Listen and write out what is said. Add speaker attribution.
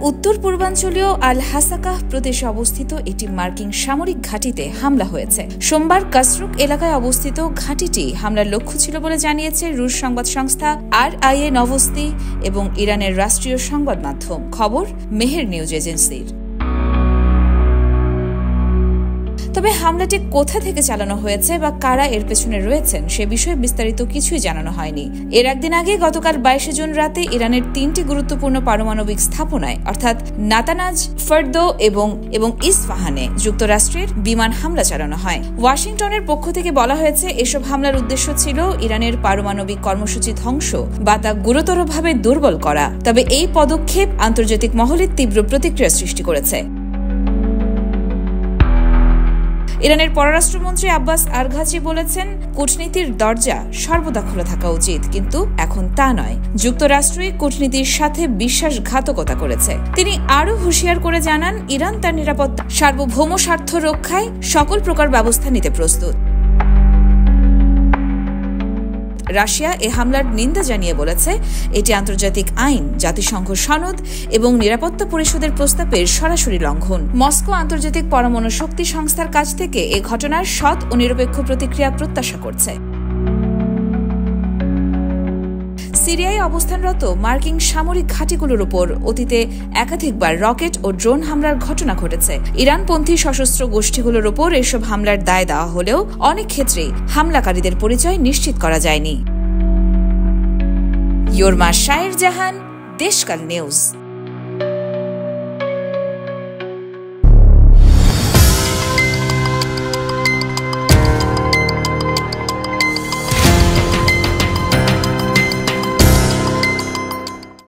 Speaker 1: উত্তর পূর্বাঞ্চলীয় আল হাসাকাহ প্রদেশে অবস্থিত একটি মার্কিন সামরিক ঘাঁটিতে হামলা হয়েছে। সোমবার কাসরুক এলাকায় অবস্থিত ঘাঁটিটি হামলার লক্ষ্য ছিল বলে জানিয়েছে রুশ সংবাদ সংস্থা RIA নভোস্তি এবং ইরানের রাষ্ট্রীয় সংবাদ মাধ্যম খবর মেহের নিউজ এজেন্সির। তবে হামলাটি কোথা থেকে চালানো হয়েছে বা কারা এর পেছনে রয়েছেন সে বিষয়ে বিস্তারিত কিছুই জানানো হয়নি। এর একদিন আগে গতকাল 22 জুন রাতে ইরানের 3টি গুরুত্বপূর্ণ পারমাণবিক স্থাপনায় অর্থাৎ নাতানাজ, ফর্দো এবং ইসফাহানে যুক্তরাষ্ট্রের বিমান হামলা চালানো হয়। ওয়াশিংটনের পক্ষ থেকে বলা হয়েছে এসব হামলার উদ্দেশ্য ছিল ইরানের পারমাণবিক কর্মসূচি ধ্বংস বা তা গুরুতরভাবে দুর্বল করা। তবে এই পদক্ষেপ আন্তর্জাতিক মহলে তীব্র প্রতিক্রিয়া সৃষ্টি করেছে। ইরানের পররাষ্ট্রমন্ত্রী আব্বাস আরঘাচি বলেছেন, কূটনীতির দরজা সর্বদা খোলা থাকা উচিত, কিন্তু এখন তা নয়। যুক্তরাষ্ট্রই কূটনীতির সাথে বিশ্বাসঘাতকতা করেছে। তিনি আরও হুঁশিয়ার করে জানান, ইরান তার নিরাপত্তা সার্বভৌম স্বার্থ রক্ষায় সকল প্রকার ব্যবস্থা নিতে প্রস্তুত। রাশিয়া এ হামলার নিন্দা জানিয়ে বলেছে, এটি আন্তর্জাতিক আইন, জাতিসংঘ সনদ এবং নিরাপত্তা পরিষদের প্রস্তাবের সরাসরি লঙ্ঘন। মস্কো আন্তর্জাতিক পরমাণু শক্তি সংস্থার কাছ থেকে এ ঘটনার সৎ ও নিরপেক্ষ প্রতিক্রিয়া প্রত্যাশা করছে। সিরিয়ায় অবস্থানরত মার্কিন সামরিক ঘাঁটিগুলোর উপর অতীতে একাধিকবার রকেট ও ড্রোন হামলার ঘটনা ঘটেছে। ইরানপন্থী সশস্ত্র গোষ্ঠীগুলোর উপর এসব হামলার দায় দেওয়া হলেও অনেক ক্ষেত্রেই হামলাকারীদের পরিচয় নিশ্চিত করা যায়নি। ইয়োরমা শায়ের জাহান, দেশকাল নিউজ।